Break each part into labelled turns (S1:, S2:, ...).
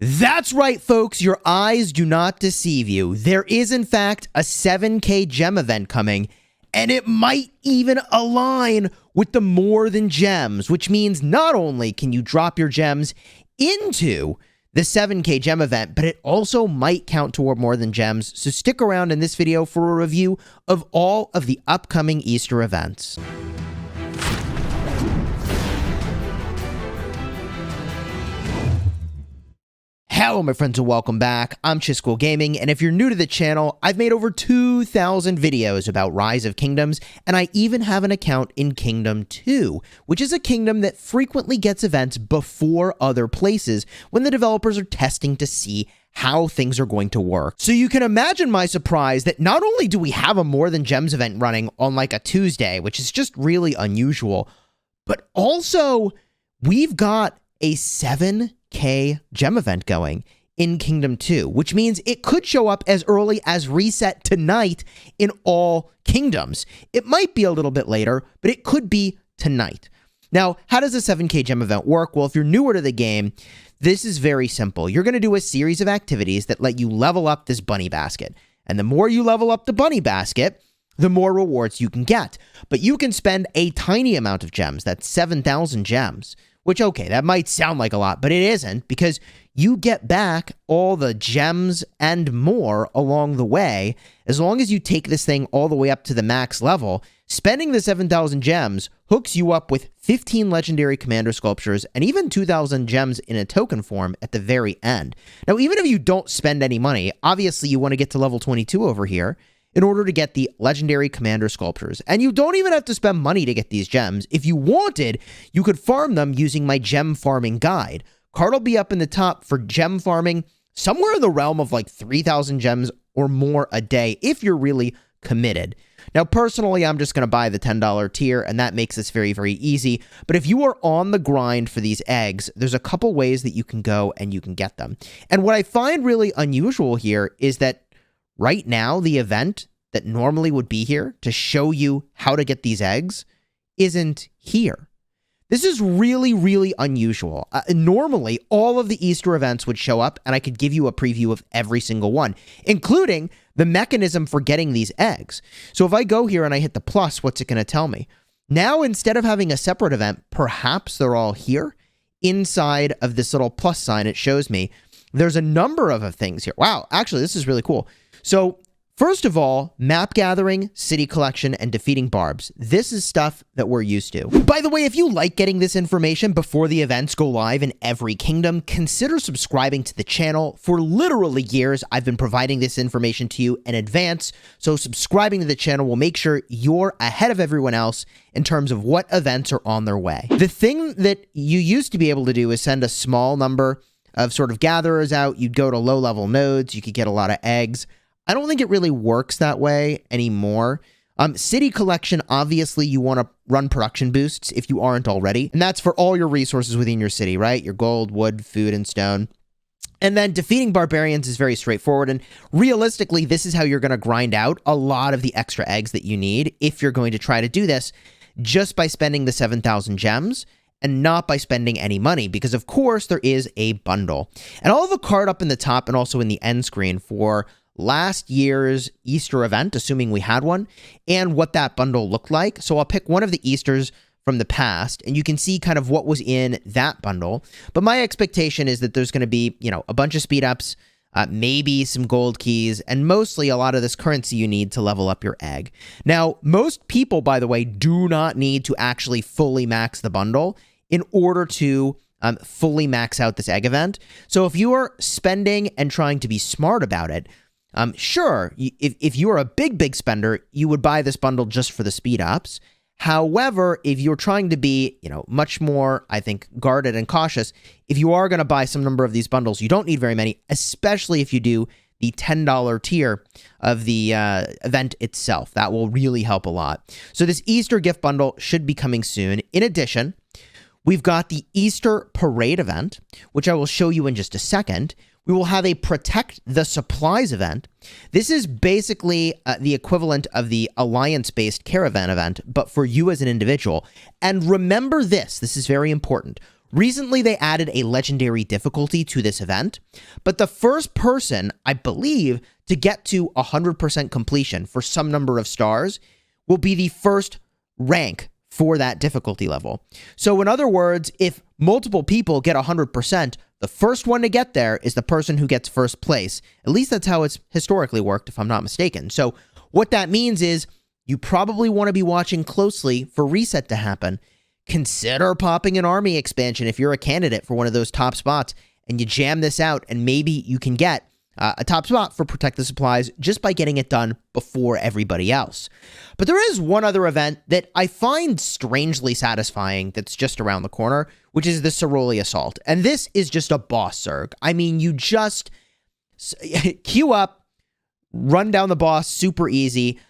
S1: That's right, folks. Your eyes do not deceive you. There is, in fact, a 7K gem event coming, and it might even align with the More Than Gems, which means not only can you drop your gems into the 7K gem event, but it also might count toward More Than Gems. So stick around in this video for a review of all of the upcoming Easter events. Hello my friends and welcome back. I'm Chisgule Gaming, and if you're new to the channel, I've made over 2,000 videos about Rise of Kingdoms, and I even have an account in Kingdom 2, which is a kingdom that frequently gets events before other places when the developers are testing to see how things are going to work. So you can imagine my surprise that not only do we have a More Than Gems event running on like a Tuesday, which is just really unusual, but also we've got a 7K gem event going in Kingdom 2, which means it could show up as early as reset tonight in all kingdoms. It might be a little bit later, but it could be tonight. Now, how does a 7K gem event work? Well, if you're newer to the game, this is very simple. You're going to do a series of activities that let you level up this bunny basket. And the more you level up the bunny basket, the more rewards you can get. But you can spend a tiny amount of gems, that's 7,000 gems, which, okay, that might sound like a lot, but it isn't, because you get back all the gems and more along the way. As long as you take this thing all the way up to the max level, spending the 7,000 gems hooks you up with 15 legendary commander sculptures and even 2,000 gems in a token form at the very end. Now, even if you don't spend any money, obviously you want to get to level 22 over here in order to get the legendary commander sculptures. And you don't even have to spend money to get these gems. If you wanted, you could farm them using my gem farming guide. Card will be up in the top for gem farming, somewhere in the realm of like 3,000 gems or more a day if you're really committed. Now, personally, I'm just going to buy the $10 tier, and that makes this very, very easy. But if you are on the grind for these eggs, there's a couple ways that you can go and you can get them. And what I find really unusual here is that right now, the event that normally would be here to show you how to get these eggs isn't here. This is really, really unusual. Normally, all of the Easter events would show up, and I could give you a preview of every single one, including the mechanism for getting these eggs. So if I go here and I hit the plus, what's it going to tell me? Now, instead of having a separate event, perhaps they're all here. Inside of this little plus sign, it shows me there's a number of things here. Wow, actually, this is really cool. So first of all, map gathering, city collection, and defeating barbs. This is stuff that we're used to. By the way, if you like getting this information before the events go live in every kingdom, consider subscribing to the channel. For literally years, I've been providing this information to you in advance, so subscribing to the channel will make sure you're ahead of everyone else in terms of what events are on their way. The thing that you used to be able to do is send a small number of sort of gatherers out. You'd go to low-level nodes, you could get a lot of eggs. I don't think it really works that way anymore. City collection, obviously you want to run production boosts if you aren't already. And that's for all your resources within your city, right? Your gold, wood, food, and stone. And then defeating barbarians is very straightforward. And realistically, this is how you're going to grind out a lot of the extra eggs that you need if you're going to try to do this just by spending the 7,000 gems and not by spending any money, because of course there is a bundle. And I'll have a card up in the top and also in the end screen for last year's Easter event, assuming we had one, and what that bundle looked like. So I'll pick one of the Easters from the past, and you can see kind of what was in that bundle. But my expectation is that there's going to be, you know, a bunch of speed ups, maybe some gold keys, and mostly a lot of this currency you need to level up your egg. Now, most people, by the way, do not need to actually fully max the bundle in order to fully max out this egg event. So if you are spending and trying to be smart about it, sure, if you are a big spender, you would buy this bundle just for the speed ups. However, if you're trying to be, you know, much more, I think, guarded and cautious, if you are going to buy some number of these bundles, you don't need very many, especially if you do the $10 tier of the event itself. That will really help a lot. So this Easter gift bundle should be coming soon. In addition, we've got the Easter Parade event, which I will show you in just a second. We will have a Protect the Supplies event. This is basically the equivalent of the alliance-based caravan event, but for you as an individual. And remember this is very important. Recently, they added a legendary difficulty to this event, but the first person, I believe, to get to 100% completion for some number of stars will be the first rank for that difficulty level. So in other words, if multiple people get 100%, the first one to get there is the person who gets first place. At least that's how it's historically worked, if I'm not mistaken. So what that means is you probably want to be watching closely for reset to happen. Consider popping an army expansion if you're a candidate for one of those top spots and you jam this out, and maybe you can get a top spot for Protect the Supplies just by getting it done before everybody else. But there is one other event that I find strangely satisfying that's just around the corner, which is the Chisgule Assault. And this is just a boss zerg. I mean, you just queue up, run down the boss, super easy.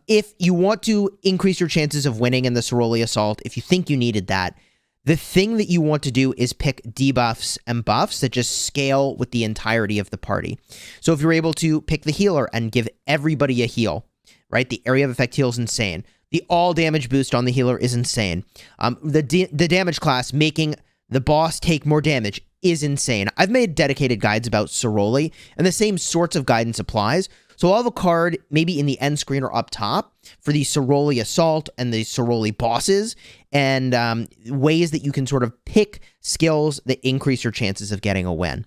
S1: If you want to increase your chances of winning in the Chisgule Assault, if you think you needed that, the thing that you want to do is pick debuffs and buffs that just scale with the entirety of the party. So if you're able to pick the healer and give everybody a heal, right? The area of effect heal is insane. The all damage boost on the healer is insane. The damage class making the boss take more damage is insane. I've made dedicated guides about Chisgule, and the same sorts of guidance applies. So I'll have a card maybe in the end screen or up top for the Chisgule Assault and the Chisgule bosses, and ways that you can sort of pick skills that increase your chances of getting a win.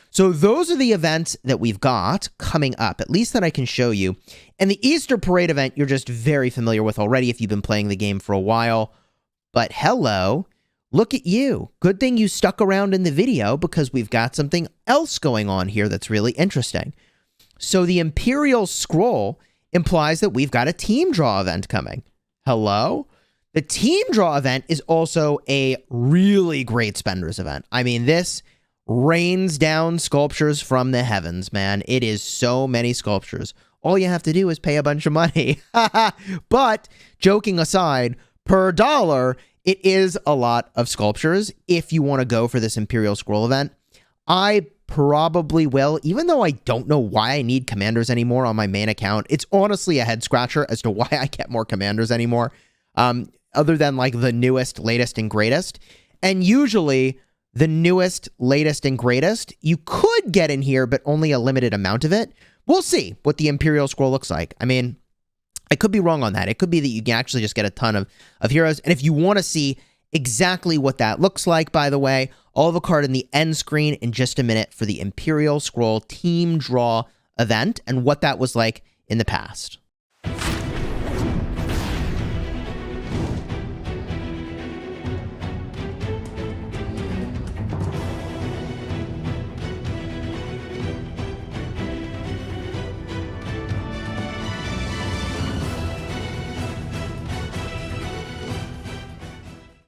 S1: So those are the events that we've got coming up, at least that I can show you. And the Easter Parade event you're just very familiar with already if you've been playing the game for a while. But hello, look at you. Good thing you stuck around in the video, because we've got something else going on here that's really interesting. So the Imperial Scroll implies that we've got a team draw event coming. Hello? The team draw event is also a really great spenders event. I mean, this rains down sculptures from the heavens, man. It is so many sculptures. All you have to do is pay a bunch of money. But joking aside, per dollar, it is a lot of sculptures if you want to go for this Imperial Scroll event. I probably will, even though I don't know why I need commanders anymore on my main account. It's honestly a head scratcher as to why I get more commanders anymore, other than like the newest, latest, and greatest. And usually the newest, latest, and greatest you could get in here, but only a limited amount of it. We'll see what the Imperial Scroll looks like. I mean, I could be wrong on that. It could be that you can actually just get a ton of heroes. And if you want to see exactly what that looks like, by the way, I'll have a card in the end screen in just a minute for the Imperial Scroll Team Draw event and what that was like in the past.